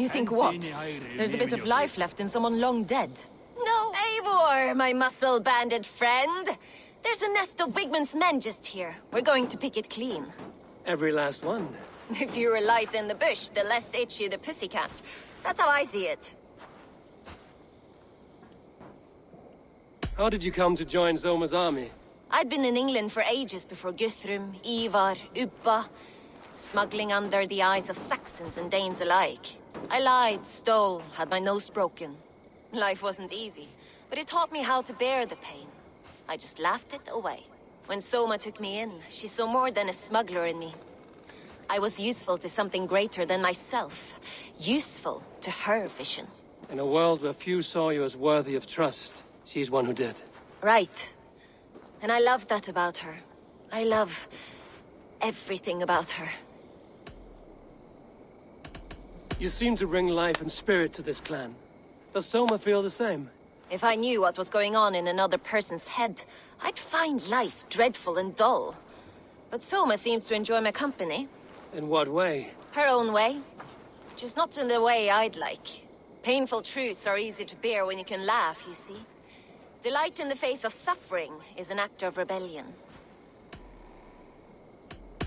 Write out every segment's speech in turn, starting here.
You think what? There's a bit of life left in someone long dead. No, Eivor, my muscle-banded friend. There's a nest of WIGMUND's men just here. We're going to pick it clean. Every last one. The fewer lice in the bush, the less itchy the pussycat. That's how I see it. How did you come to join Zoma's army? I'd been in England for ages before Guthrum, Eivor, Ubba, smuggling under the eyes of Saxons and Danes alike. I lied, stole, had my nose broken. Life wasn't easy, but it taught me how to bear the pain. I just laughed it away. When Soma took me in, she saw more than a smuggler in me. I was useful to something greater than myself. Useful to her vision. In a world where few saw you as worthy of trust, she's one who did. Right. And I love that about her. I love everything about her. You seem to bring life and spirit to this clan. Does Soma feel the same? If I knew what was going on in another person's head, I'd find life dreadful and dull. But Soma seems to enjoy my company. In what way? Her own way. Just not in the way I'd like. Painful truths are easy to bear when you can laugh, you see. Delight in the face of suffering is an act of rebellion.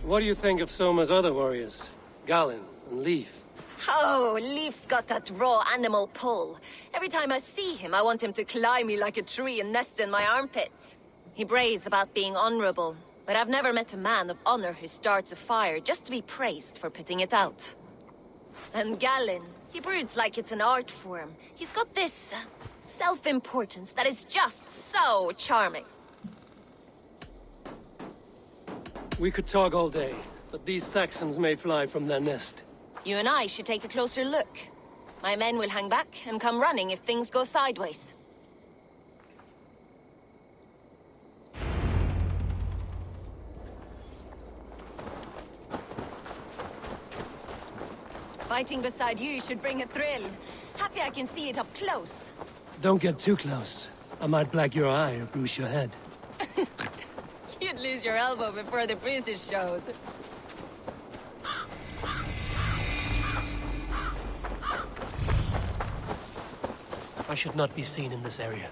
What do you think of Soma's other warriors? Galen and Leaf? Oh, Leaf's got that raw animal pull. Every time I see him, I want him to climb me like a tree and nest in my armpits. He brays about being honorable, but I've never met a man of honor who starts a fire just to be praised for putting it out. And Galen, he broods like it's an art form. He's got this self-importance that is just so charming. We could talk all day, but these Saxons may fly from their nest. You and I should take a closer look. My men will hang back and come running if things go sideways. Fighting beside you should bring a thrill. Happy I can see it up close. Don't get too close. I might black your eye or bruise your head. You'd lose your elbow before the bruises showed. I should not be seen in this area.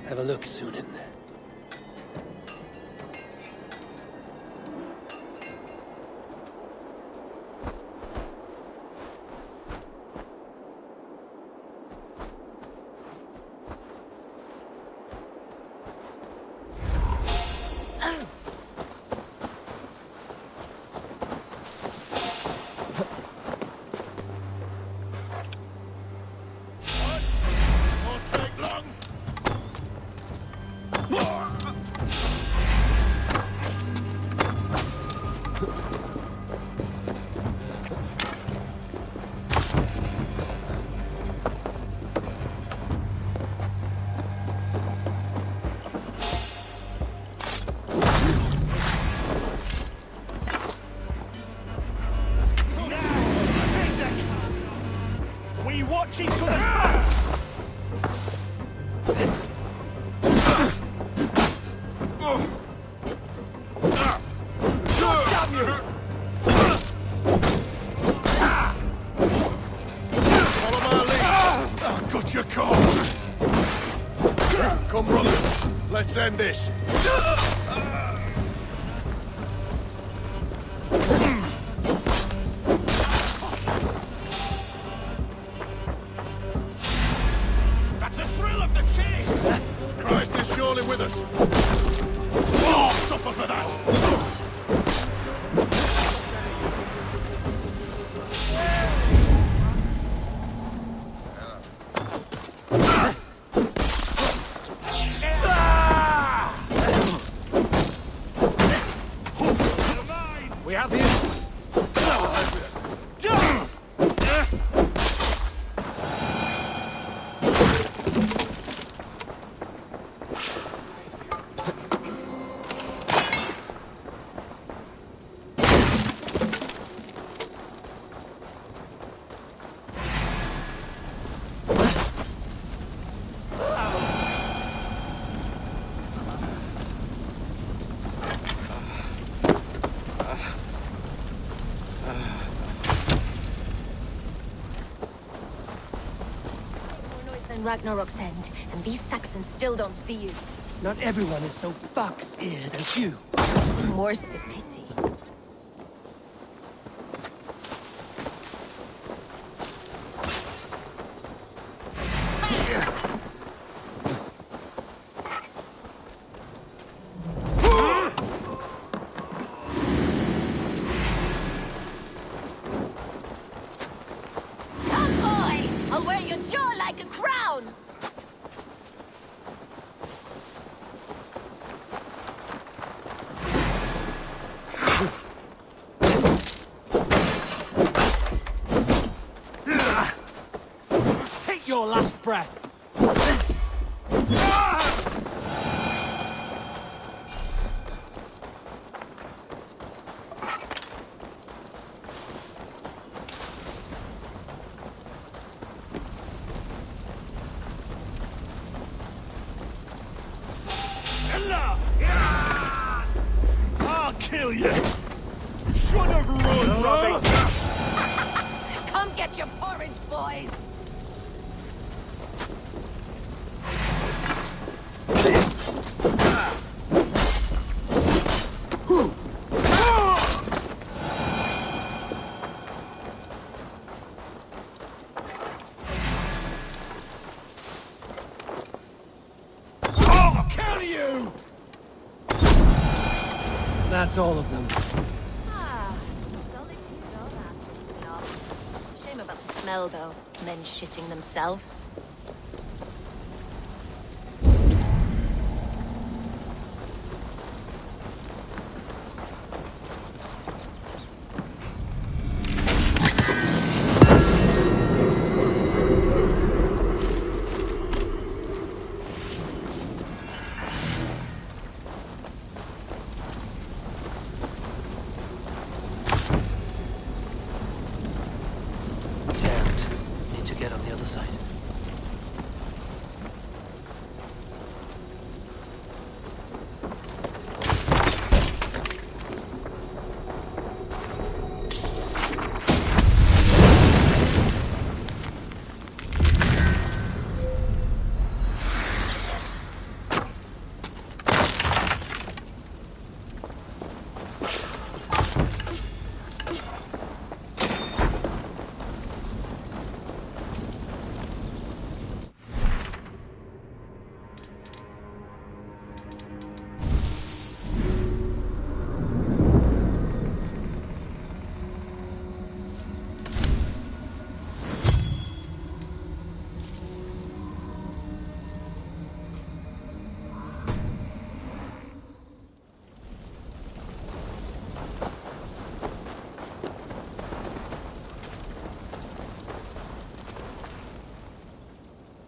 Have a look, Sunan. Watch each other's backs! Damn you! Follow my lead! Got your call! Come, brothers, let's end this! Surely with us. Oh, suffer for that! More noise than Ragnarok's end, and these Saxons still don't see you. Not everyone is so fox-eared as you. More's the pity. Come, boy! I'll wear your jaw like a crown! Take your last breath! I'll kill you! Should have run, Robbie! Come get your porridge, boys! I'll kill you! That's all of them. Ah, golly good old after slop. Shame about the smell, though. Men shitting themselves. Damn it. Need to get on the other side.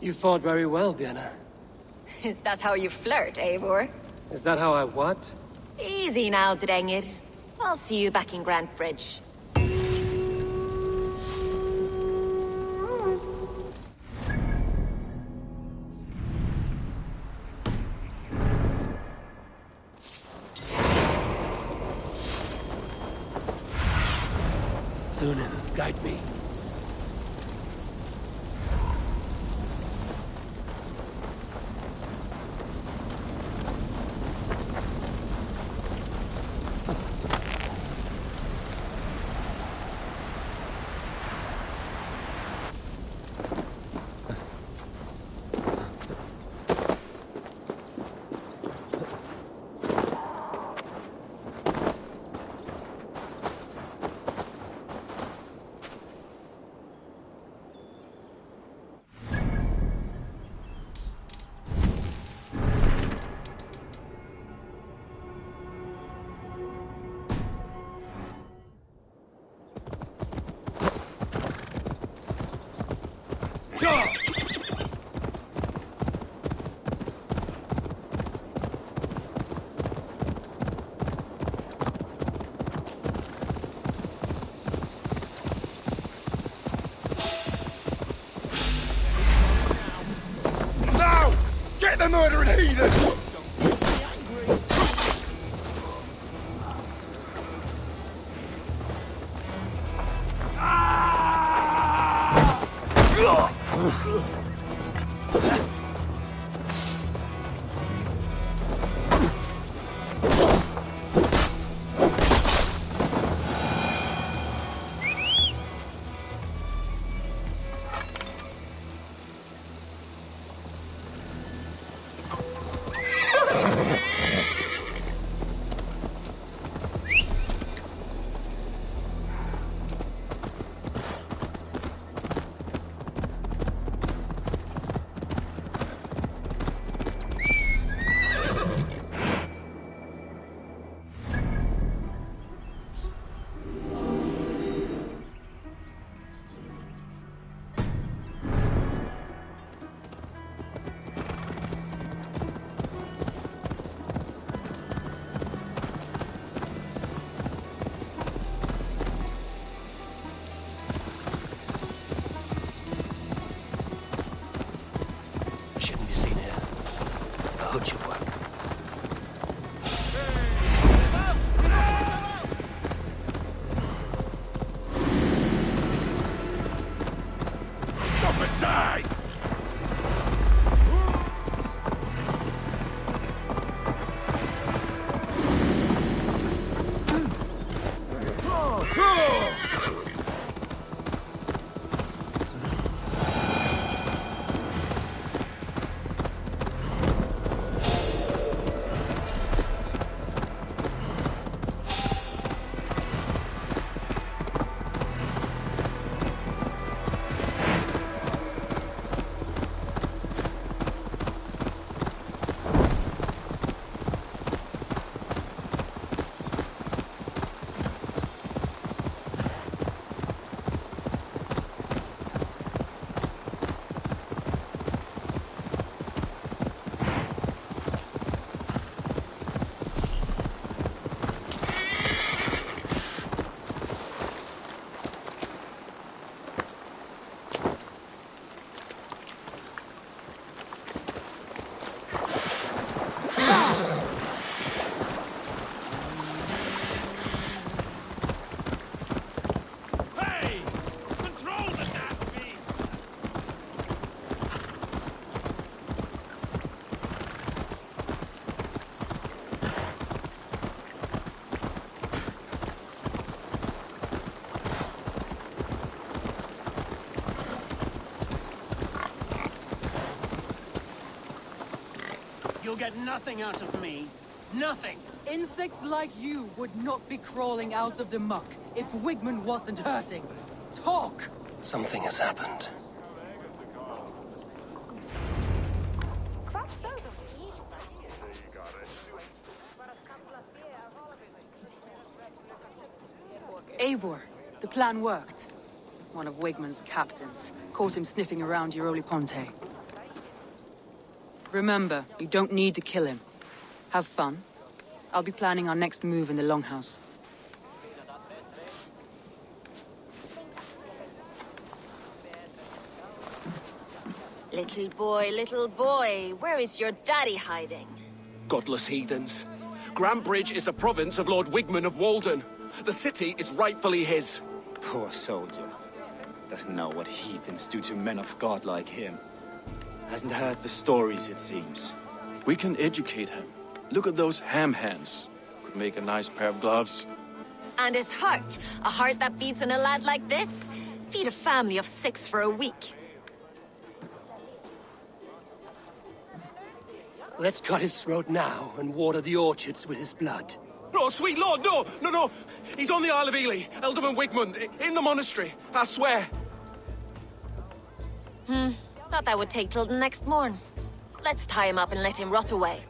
You fought very well, Björn. Is that how you flirt, Eivor? Is that how I what? Easy now, Drengir. I'll see you back in Grand Bridge. Thunin, guide me. Sure! Now! Get the murdering heathen! Don't be angry. You'll get nothing out of me. Nothing! Insects like you would not be crawling out of the muck if WIGMUND wasn't hurting. Talk! Something has happened. Eivor, the plan worked. One of WIGMUND's captains caught him sniffing around Euroli Ponte. Remember, you don't need to kill him. Have fun. I'll be planning our next move in the Longhouse. Little boy, where is your daddy hiding? Godless heathens. Grambridge is a province of Lord Wigmund of Walden. The city is rightfully his. Poor soldier. Doesn't know what heathens do to men of God like him. Hasn't heard the stories, it seems. We can educate him. Look at those ham hands. Could make a nice pair of gloves. And his heart. A heart that beats in a lad like this? Feed a family of 6 for a week. Let's cut his throat now and water the orchards with his blood. No, sweet lord, no, no, no. He's on the Isle of Ely, Ealdorman Wigmund, in the monastery, I swear. Thought that would take till the next morn. Let's tie him up and let him rot away.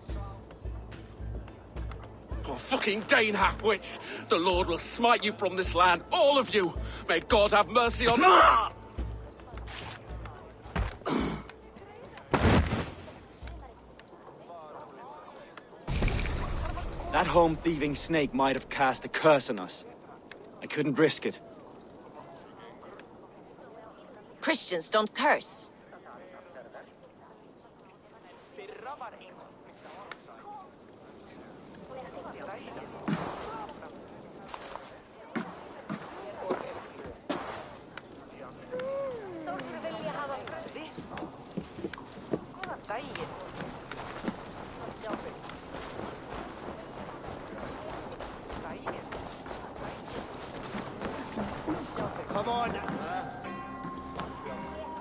Oh, fucking Dane halfwits! The Lord will smite you from this land, all of you! May God have mercy on... That home-thieving snake might have cast a curse on us. I couldn't risk it. Christians don't curse.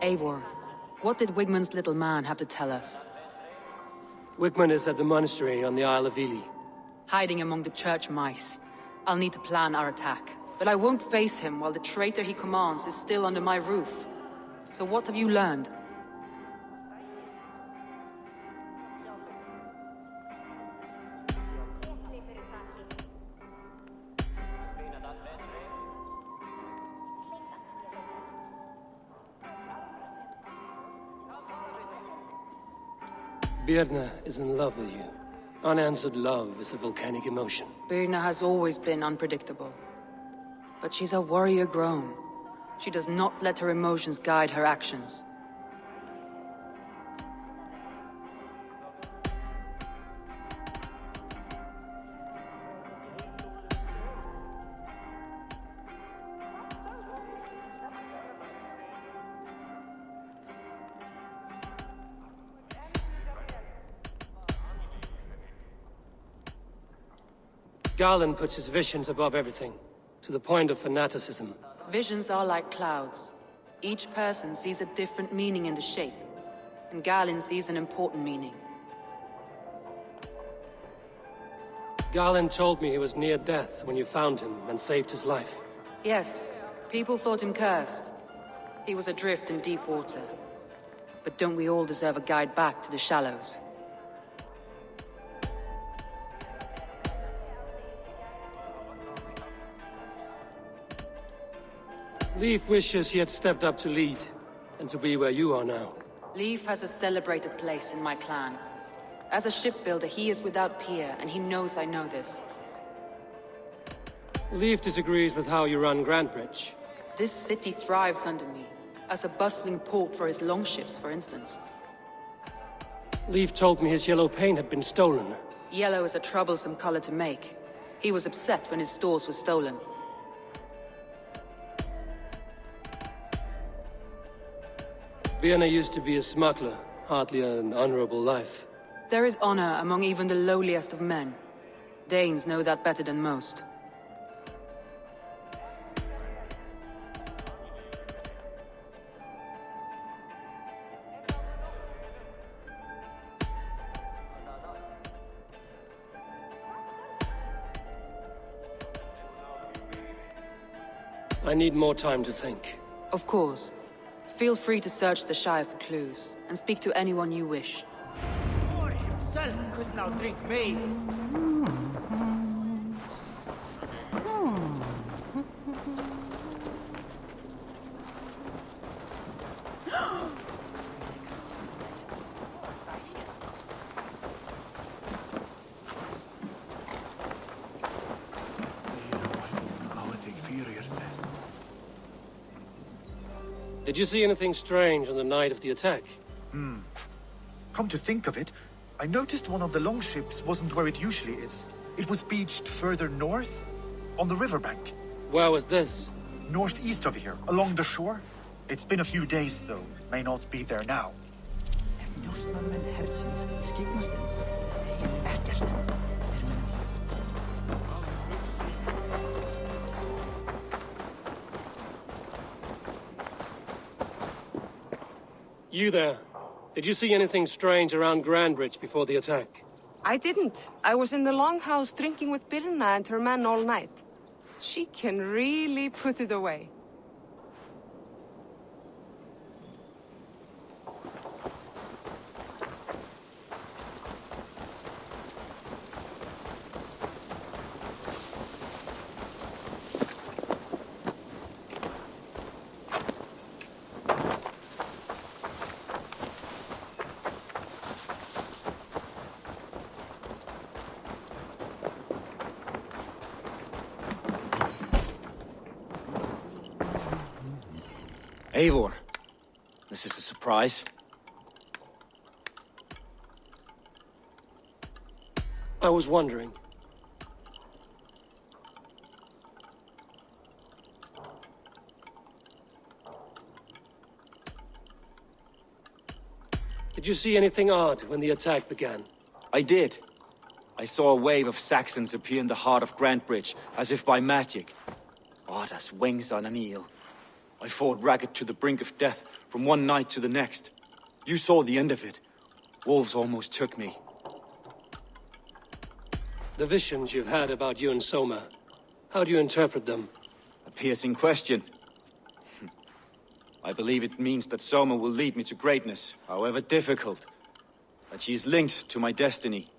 Eivor, what did Wigmund's little man have to tell us? WIGMUND is at the monastery on the Isle of Ely. Hiding among the church mice. I'll need to plan our attack. But I won't face him while the traitor he commands is still under my roof. So what have you learned? Birna is in love with you. Unanswered love is a volcanic emotion. Birna has always been unpredictable. But she's a warrior grown. She does not let her emotions guide her actions. Garland puts his visions above everything, to the point of fanaticism. Visions are like clouds. Each person sees a different meaning in the shape, and Galen sees an important meaning. Garland told me he was near death when you found him and saved his life. Yes, people thought him cursed. He was adrift in deep water. But don't we all deserve a guide back to the shallows? Leif wishes he had stepped up to lead, and to be where you are now. Leif has a celebrated place in my clan. As a shipbuilder, he is without peer, and he knows I know this. Leif disagrees with how you run Grantebridge. This city thrives under me, as a bustling port for his longships, for instance. Leif told me his yellow paint had been stolen. Yellow is a troublesome color to make. He was upset when his stores were stolen. Birna used to be a smuggler, hardly an honorable life. There is honor among even the lowliest of men. Danes know that better than most. I need more time to think. Of course. Feel free to search the Shire for clues, and speak to anyone you wish. Thor himself could now drink me. Did you see anything strange on the night of the attack? Come to think of it, I noticed one of the longships wasn't where it usually is. It was beached further north, on the riverbank. Where was this? Northeast of here, along the shore. It's been a few days, though. May not be there now. You there. Did you see anything strange around Grantebridge before the attack? I didn't. I was in the longhouse drinking with Birna and her men all night. She can really put it away. Eivor, this is a surprise. I was wondering. Did you see anything odd when the attack began? I did. I saw a wave of Saxons appear in the heart of Grantebridge, as if by magic. Odd as wings on an eel. I fought ragged to the brink of death from one night to the next. You saw the end of it. Wolves almost took me. The visions you've had about you and Soma, how do you interpret them? A piercing question. I believe it means that Soma will lead me to greatness, however difficult. That she is linked to my destiny.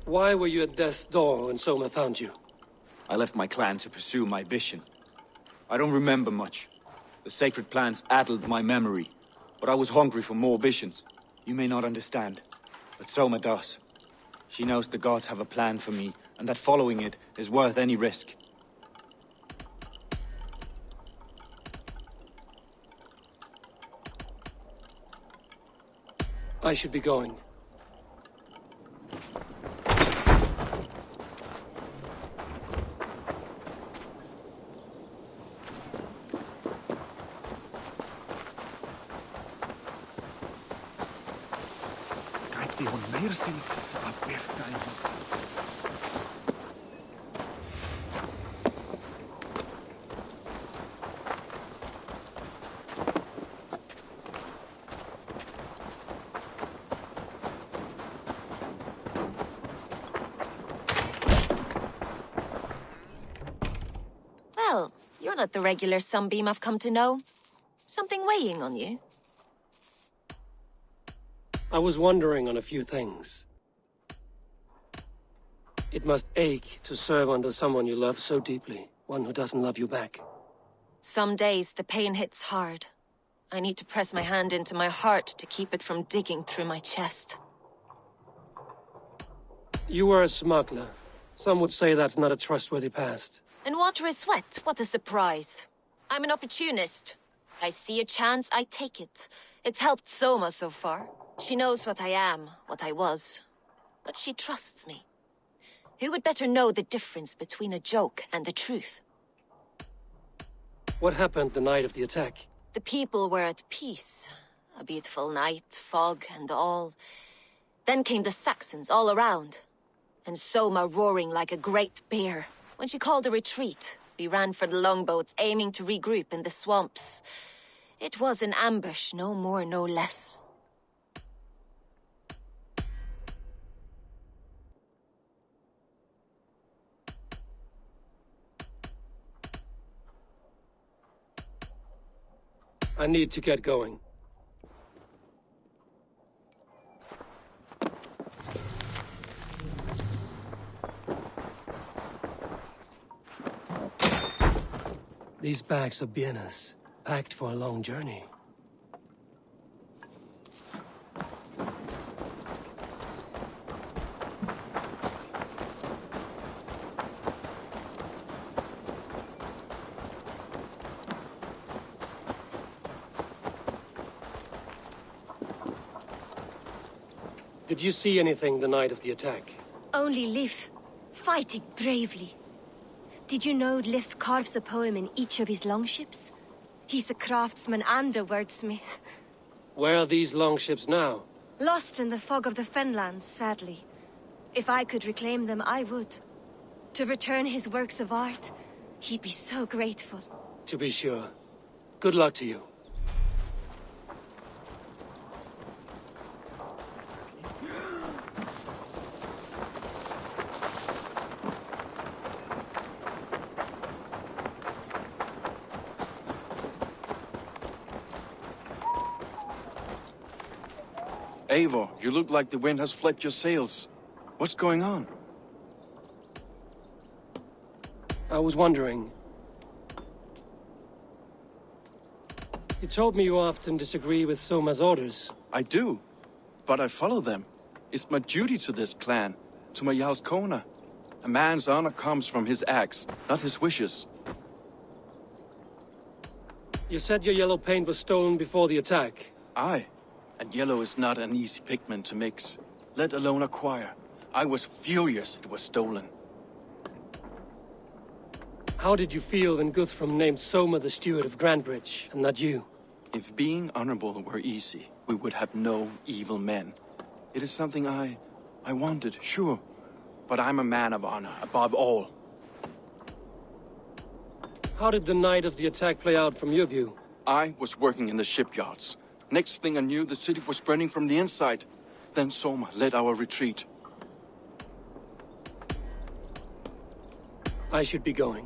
Why were you at death's door when Soma found you? I left my clan to pursue my vision. I don't remember much. The sacred plans addled my memory, but I was hungry for more visions. You may not understand, but Soma does. She knows the gods have a plan for me, and that following it is worth any risk. I should be going. Kaikki on merciliksi apirtaima. Well, you're not the regular sunbeam I've come to know. Something weighing on you? I was wondering on a few things. It must ache to serve under someone you love so deeply, one who doesn't love you back. Some days the pain hits hard. I need to press my hand into my heart to keep it from digging through my chest. You were a smuggler. Some would say that's not a trustworthy past. And water is wet, what a surprise. I'm an opportunist. I see a chance, I take it. It's helped Soma so far. She knows what I am, what I was. But she trusts me. Who would better know the difference between a joke and the truth? What happened the night of the attack? The people were at peace. A beautiful night, fog and all. Then came the Saxons all around. And Soma roaring like a great bear. When she called a retreat, we ran for the longboats, aiming to regroup in the swamps. It was an ambush, no more, no less. I need to get going. These bags are bienes, packed for a long journey. Did you see anything the night of the attack? Only Lif, fighting bravely. Did you know Lif carves a poem in each of his longships? He's a craftsman and a wordsmith. Where are these longships now? Lost in the fog of the Fenlands, sadly. If I could reclaim them, I would. To return his works of art, he'd be so grateful. To be sure. Good luck to you. Eivor, you look like the wind has flipped your sails. What's going on? I was wondering. You told me you often disagree with Soma's orders. I do, but I follow them. It's my duty to this clan, to my Jarl's Kona. A man's honor comes from his acts, not his wishes. You said your yellow paint was stolen before the attack. Aye, and yellow is not an easy pigment to mix, let alone acquire. I was furious it was stolen. How did you feel when Guthrum named Soma the steward of Grandbridge, and not you? If being honorable were easy, we would have no evil men. It is something I wanted, sure. But I'm a man of honor, above all. How did the night of the attack play out from your view? I was working in the shipyards. Next thing I knew, the city was burning from the inside. Then Soma led our retreat. I should be going.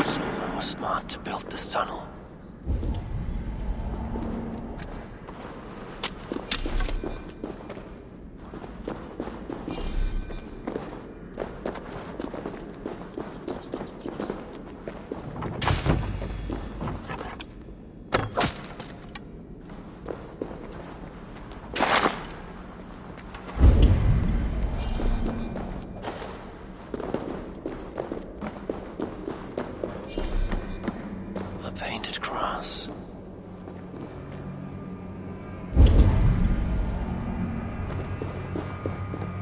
Someone was smart to build this tunnel. Painted cross.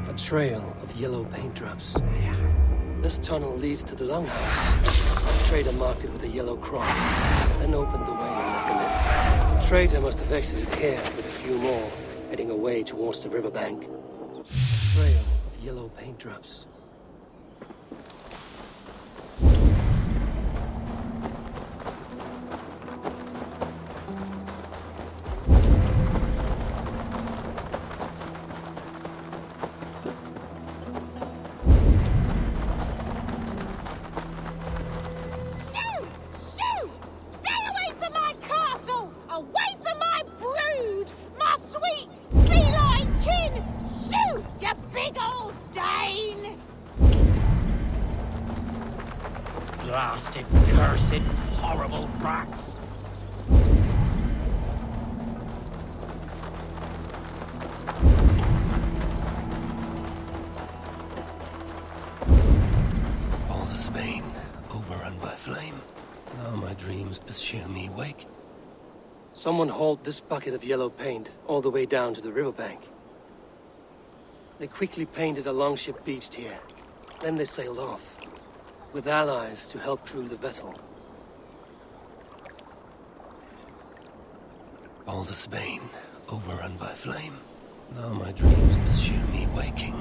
A trail of yellow paint drops. This tunnel leads to the longhouse. The trader marked it with a yellow cross, then opened the way and let them in. The trader must have exited here with a few more, heading away towards the riverbank. Trail of yellow paint drops. Blasted, cursed, horrible rats! Baldur's Bane, overrun by flame. Now my dreams pursue me wake. Someone hauled this bucket of yellow paint all the way down to the riverbank. They quickly painted a longship beached here. Then they sailed off, with allies to help crew the vessel. Baldur's Bane, overrun by flame. Now my dreams pursue me waking.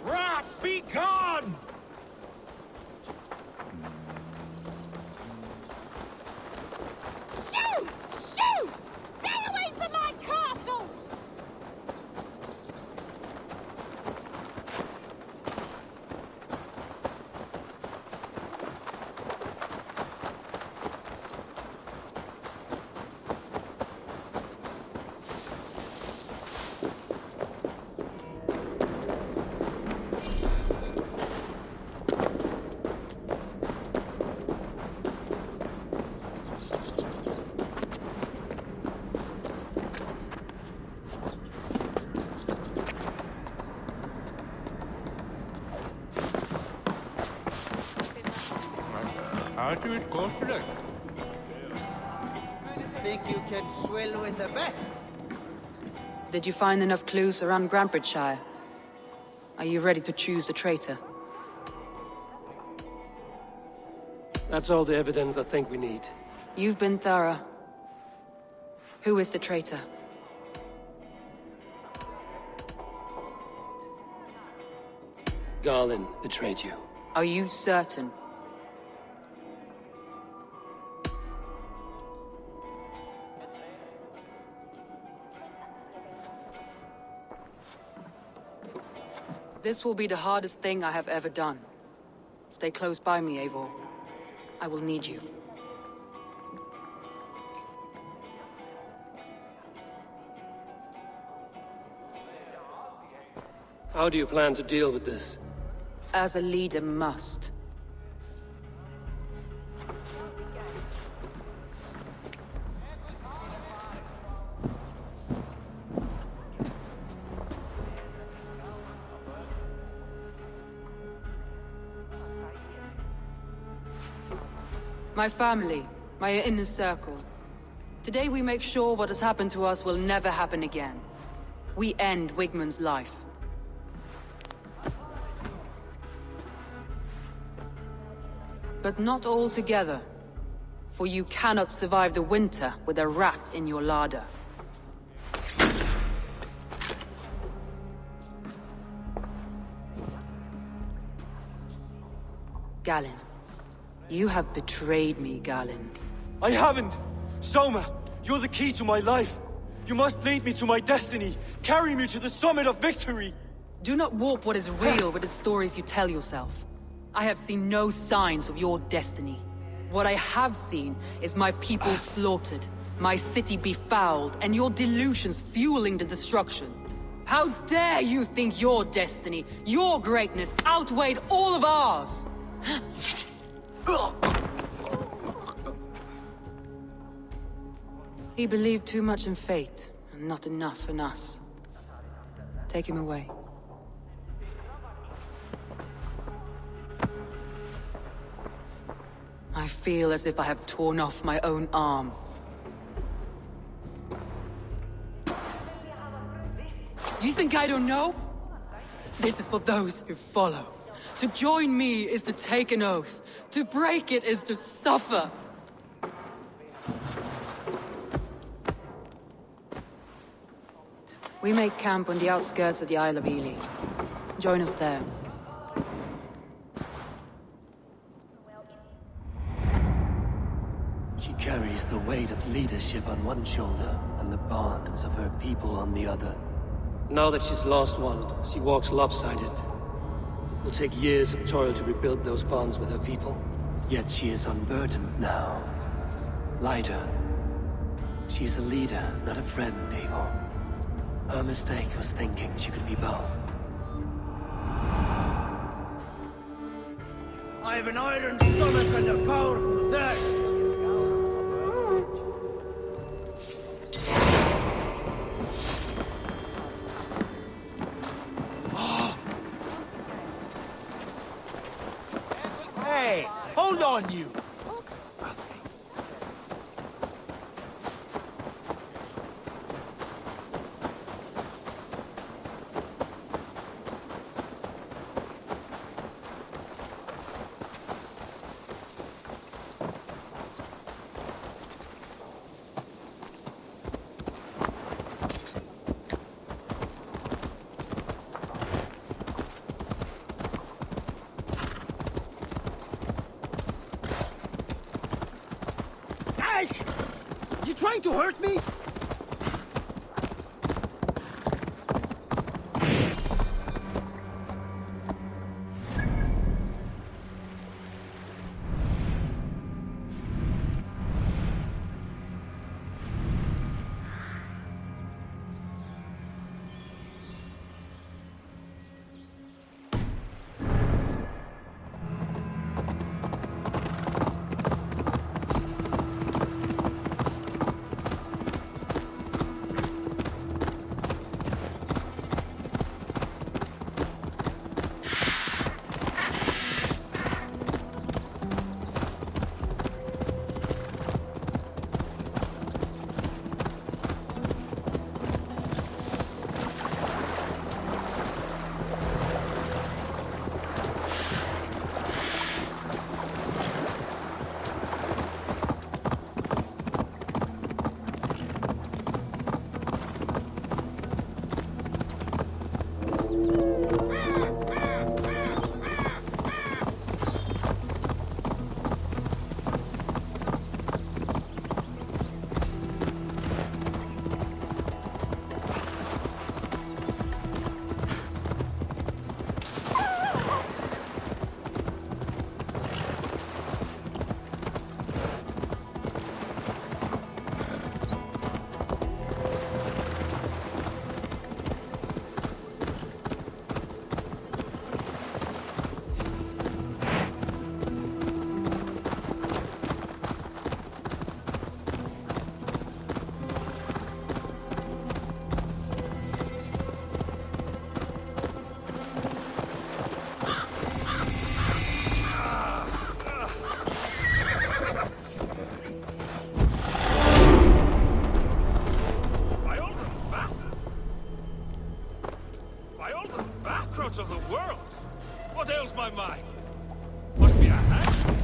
Rats, be gone! Shoot! Shoot! Stay away from my castle! Think you can swill with the best? Did you find enough clues around Grantbridgeshire? Are you ready to choose the traitor? That's all the evidence I think we need. You've been thorough. Who is the traitor? Garland betrayed you. Are you certain? This will be the hardest thing I have ever done. Stay close by me, Eivor. I will need you. How do you plan to deal with this? As a leader must. My family, my inner circle. Today we make sure what has happened to us will never happen again. We end WIGMUND's life. But not all together. For you cannot survive the winter with a rat in your larder. Galen. You have betrayed me, Galen. I haven't! Soma, you're the key to my life. You must lead me to my destiny. Carry me to the summit of victory. Do not warp what is real with the stories you tell yourself. I have seen no signs of your destiny. What I have seen is my people slaughtered, my city befouled, and your delusions fueling the destruction. How dare you think your destiny, your greatness, outweighed all of ours? He believed too much in fate, and not enough in us. Take him away. I feel as if I have torn off my own arm. You think I don't know? This is for those who follow. To join me is to take an oath. To break it is to suffer. We make camp on the outskirts of the Isle of Ely. Join us there. She carries the weight of leadership on one shoulder and the bonds of her people on the other. Now that she's lost one, she walks lopsided. It will take years of toil to rebuild those bonds with her people. Yet she is unburdened now. Lighter. She is a leader, not a friend, Eivor. Her mistake was thinking she could be both. I have an iron stomach and a powerful thirst. Hey, hold on you! You trying to hurt me? crossroads of the world. What ails my mind? Must be a hack?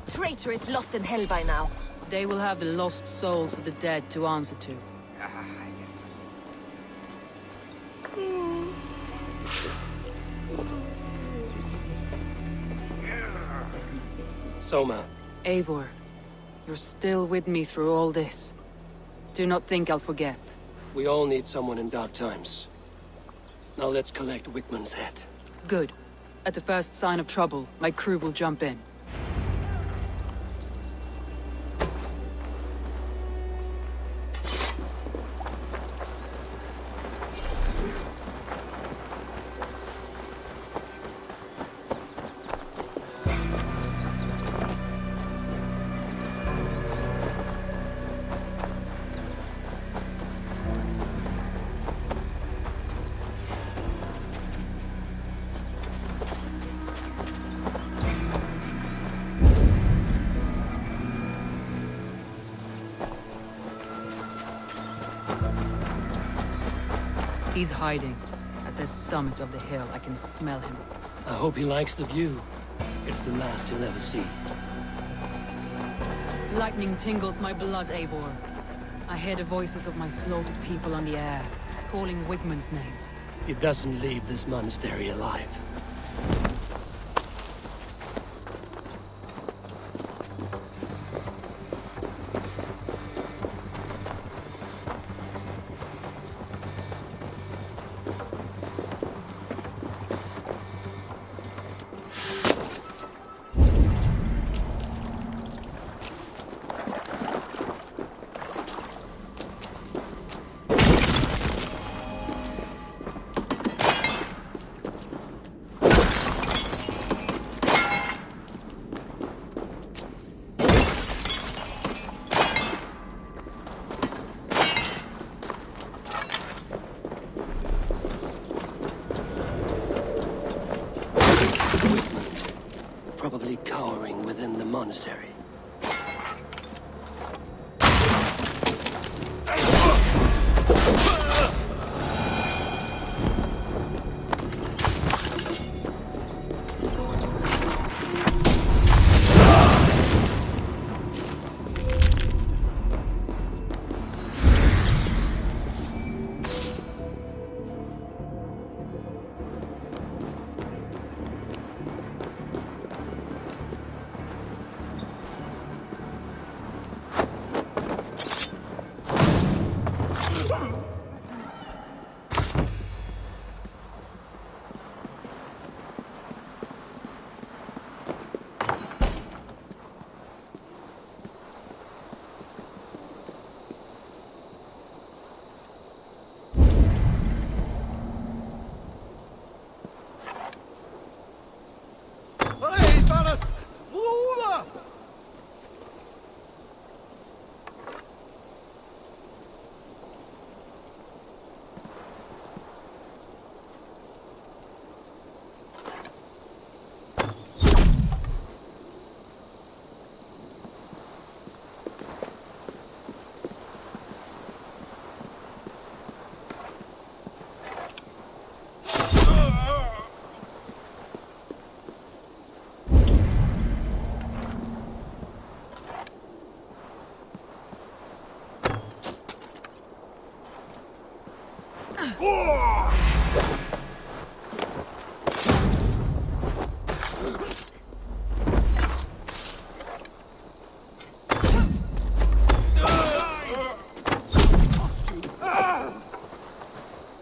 Traitor is lost in hell by now. They will have the lost souls of the dead to answer to. Soma. Eivor, you're still with me through all this. Do not think I'll forget. We all need someone in dark times. Now let's collect WIGMUND's head. Good. At the first sign of trouble, my crew will jump in. He's hiding. At the summit of the hill, I can smell him. I hope he likes the view. It's the last he'll ever see. Lightning tingles my blood, Eivor. I hear the voices of my slaughtered people on the air, calling WIGMUND's name. He doesn't leave this monastery alive.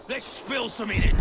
Let's spill some in it.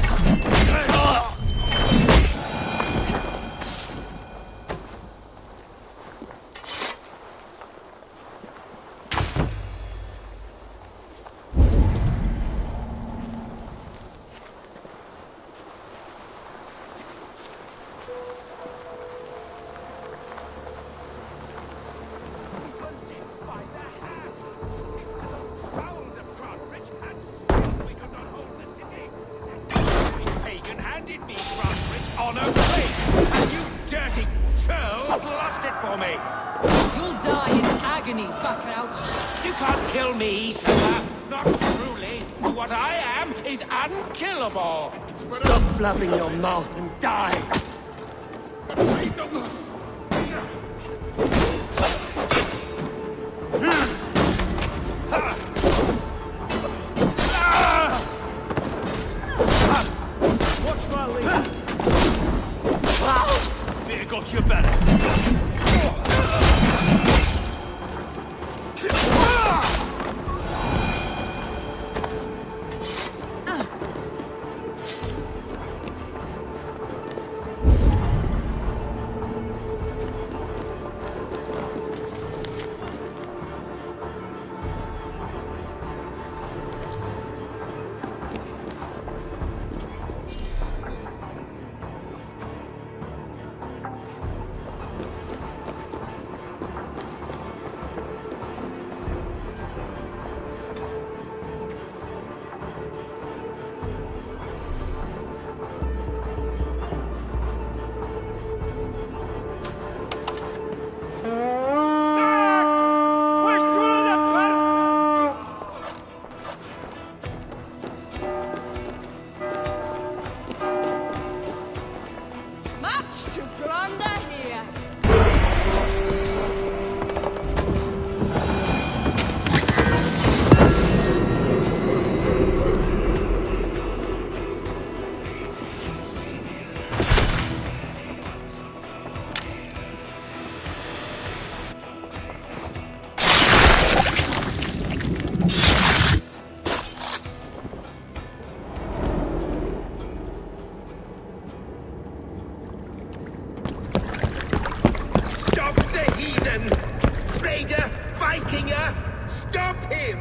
Stop flapping your mouth and die! Watch my lead. Fear got your better. To plunder here. Vikinger! Stop him!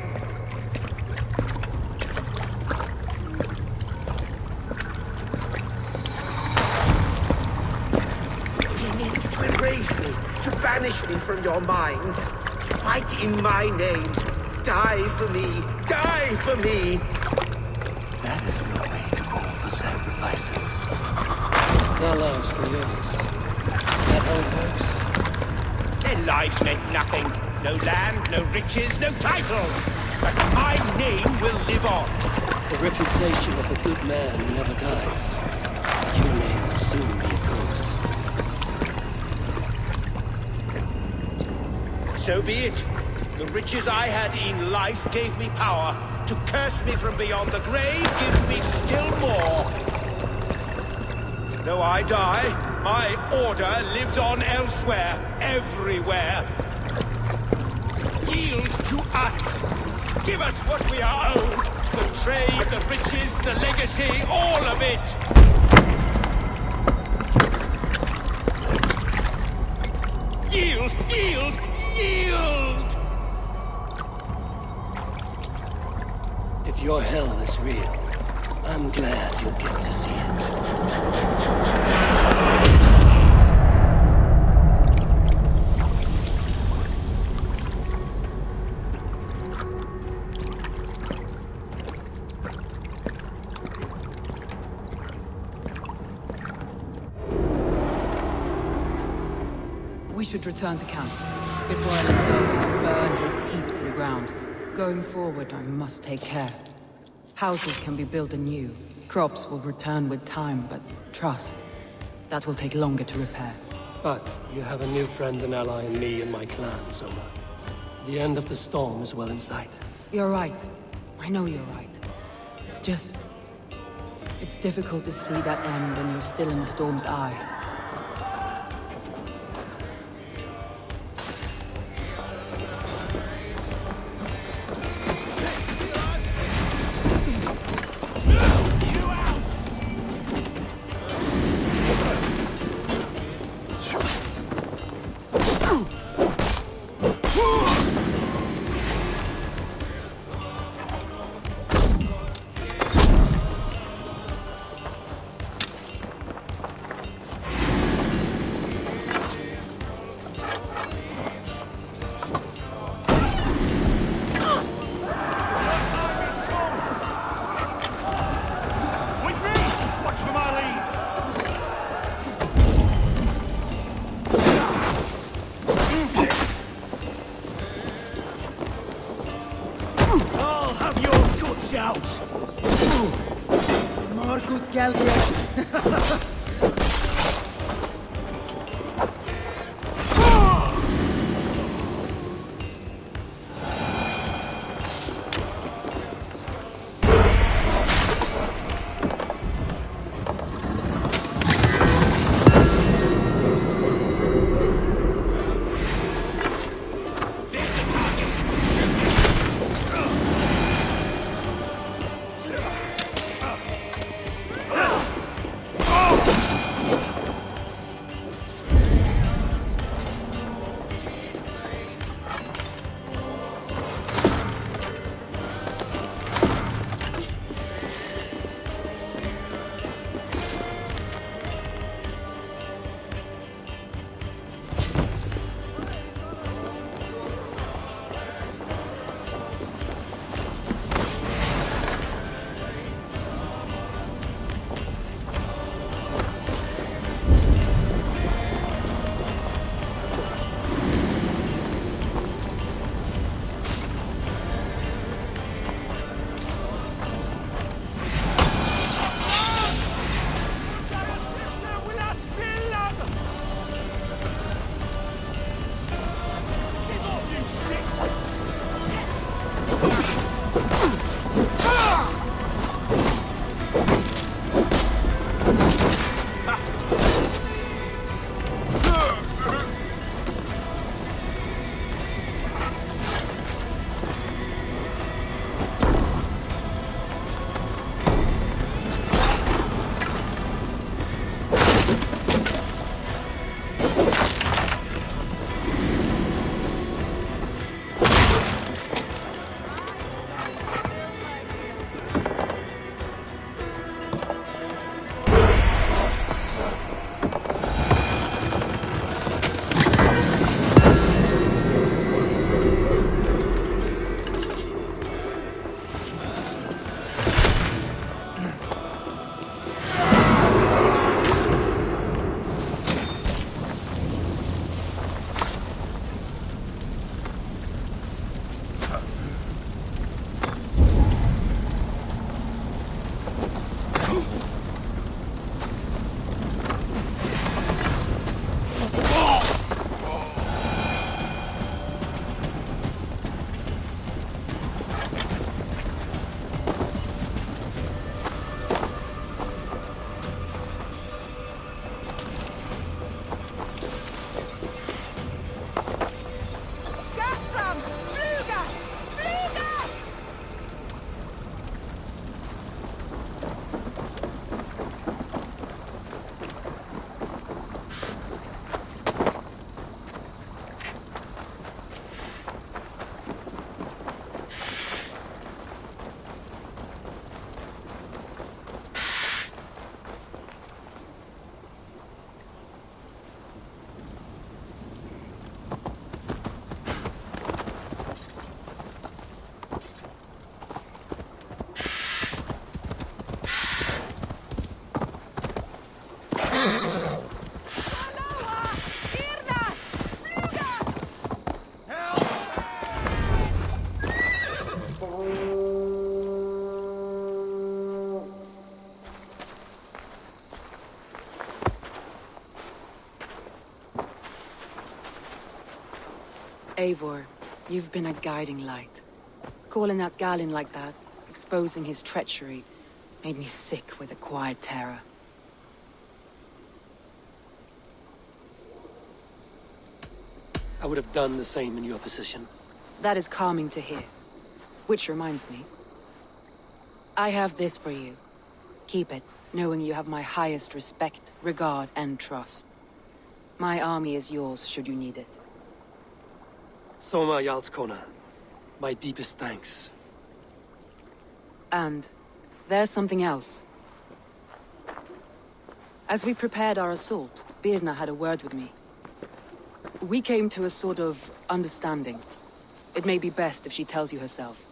He needs to erase me, to banish me from your minds. Fight in my name. Die for me. Die for me! That is no way to offer sacrifices. Their lives for yours. Is that how it works? Their lives meant nothing. No land, no riches, no titles. But my name will live on. The reputation of a good man never dies. Your name will soon be yours. So be it. The riches I had in life gave me power. To curse me from beyond the grave gives me still more. Though I die, my order lives on elsewhere, everywhere. Yield to us. Give us what we are owed. The trade, the riches, the legacy, all of it. Yield, yield, yield! If your hell is real, I'm glad you'll get to see it. We should return to camp. Before I let go, burned is heaped to the ground. Going forward, I must take care. Houses can be built anew. Crops will return with time, but trust, that will take longer to repair. But you have a new friend and ally in me and my clan, Soma. The end of the storm is well in sight. You're right. I know you're right. It's just, It's difficult to see that end when you're still in the storm's eye. Eivor, you've been a guiding light. Calling out Galin like that, exposing his treachery. Made me sick with a quiet terror. I would have done the same in your position. That is calming to hear. Which reminds me. I have this for you. Keep it, knowing you have my highest respect, regard, and trust. My army is yours, should you need it. Soma Jarlskona. My deepest thanks. And there's something else. As we prepared our assault, Birna had a word with me. We came to a sort of understanding. It may be best if she tells you herself.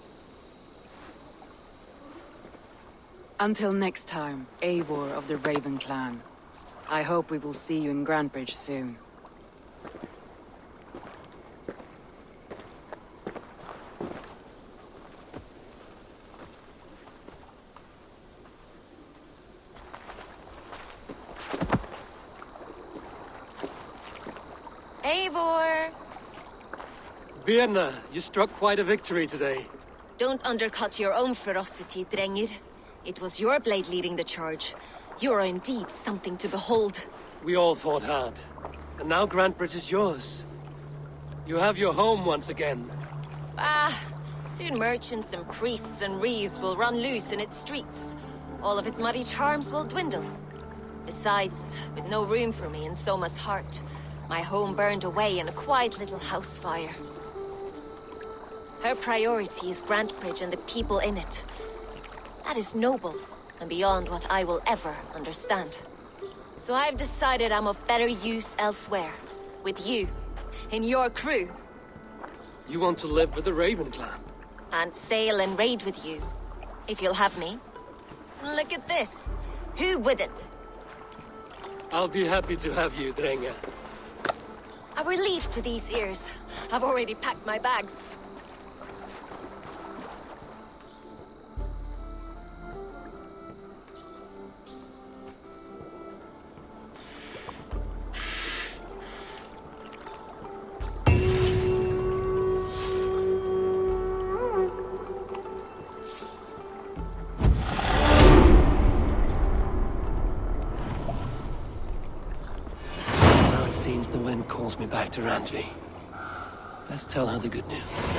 Until next time, Eivor of the Raven clan. I hope we will see you in Grantebridge soon. Eivor! Birna, you struck quite a victory today. Don't undercut your own ferocity, Drengir. It was your blade leading the charge. You are indeed something to behold. We all fought hard. And now Grantebridge is yours. You have your home once again. Soon merchants and priests and reeves will run loose in its streets. All of its muddy charms will dwindle. Besides, with no room for me in Soma's heart, my home burned away in a quiet little house fire. Her priority is Grantebridge and the people in it. That is noble, and beyond what I will ever understand. So I've decided I'm of better use elsewhere. With you, in your crew. You want to live with the Raven clan? And sail and raid with you, if you'll have me. Look at this. Who wouldn't? I'll be happy to have you, Drenge. A relief to these ears. I've already packed my bags. Seems the wind calls me back to Randvi. Let's tell her the good news.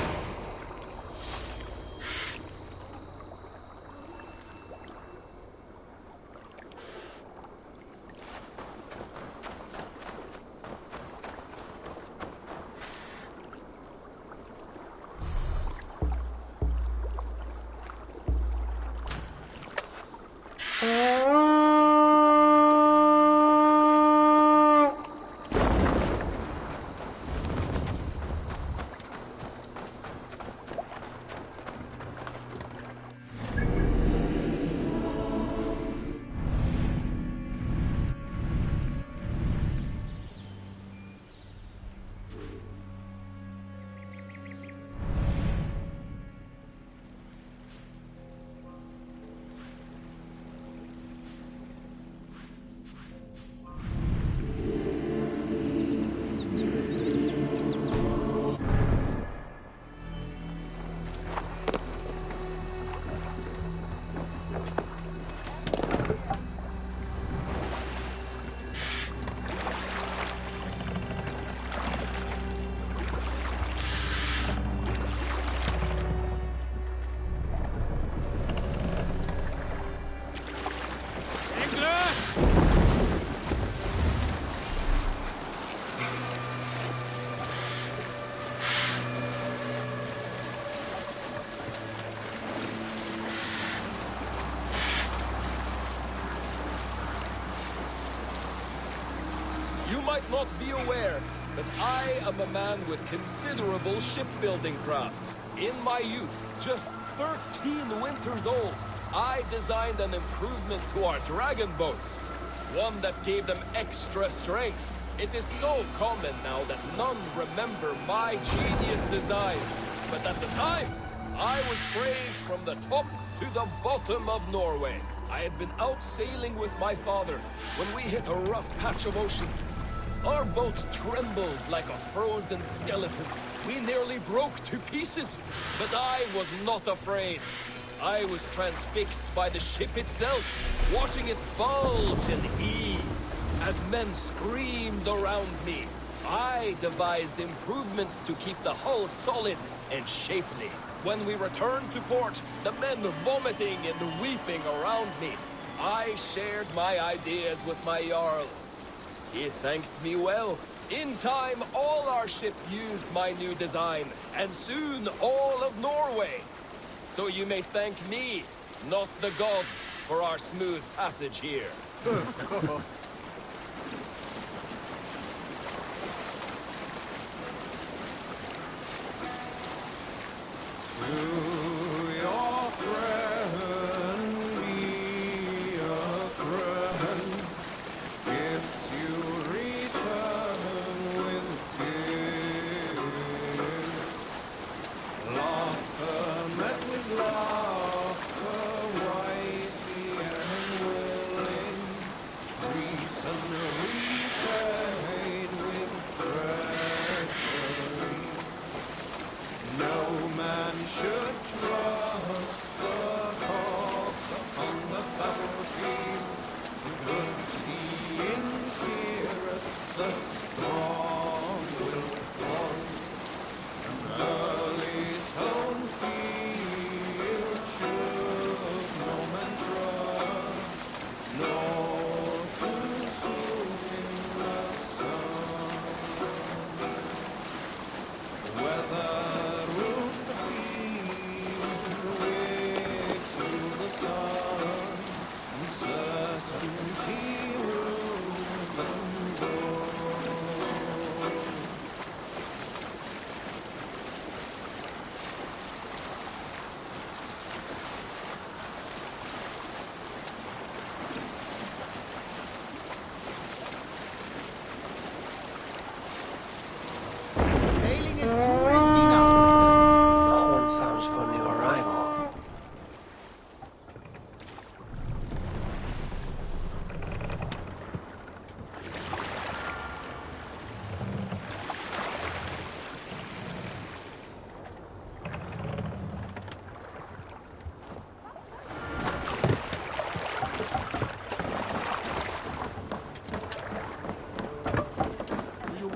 You might not be aware, but I am a man with considerable shipbuilding craft. In my youth, just 13 winters old, I designed an improvement to our dragon boats. One that gave them extra strength. It is so common now that none remember my genius design. But at the time, I was praised from the top to the bottom of Norway. I had been out sailing with my father when we hit a rough patch of ocean. Our boat trembled like a frozen skeleton. We nearly broke to pieces, but I was not afraid. I was transfixed by the ship itself, watching it bulge and heave. As men screamed around me, I devised improvements to keep the hull solid and shapely. When we returned to port, the men vomiting and weeping around me, I shared my ideas with my Jarl. He thanked me well. In time, all our ships used my new design, and soon all of Norway. So you may thank me, not the gods, for our smooth passage here.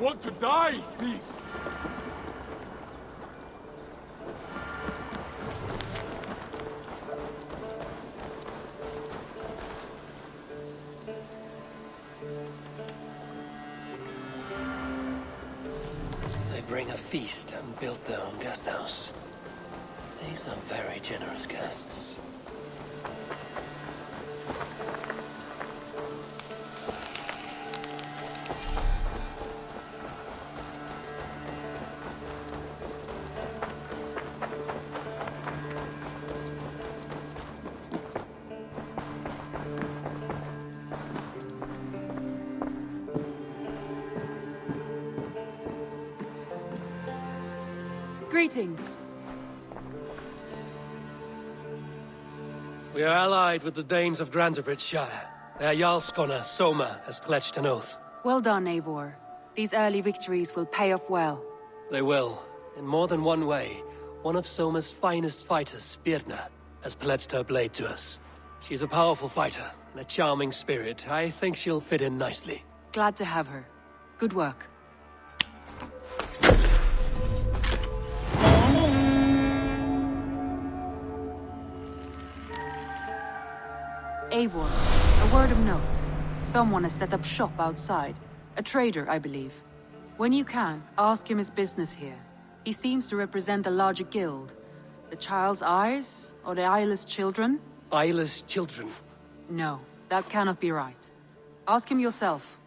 Want to die, thief! They bring a feast and built their own guest house. These are very generous guests. Greetings. We are allied with the Danes of Shire. Their Jarlskona, Soma, has pledged an oath. Well done, Eivor. These early victories will pay off well. They will. In more than one way. One of Soma's finest fighters, Birna, has pledged her blade to us. She's a powerful fighter and a charming spirit. I think she'll fit in nicely. Glad to have her. Good work. Eivor, a word of note. Someone has set up shop outside. A trader, I believe. When you can, ask him his business here. He seems to represent a larger guild. The Child's Eyes? Or the Eyeless Children? Eyeless children? No, that cannot be right. Ask him yourself.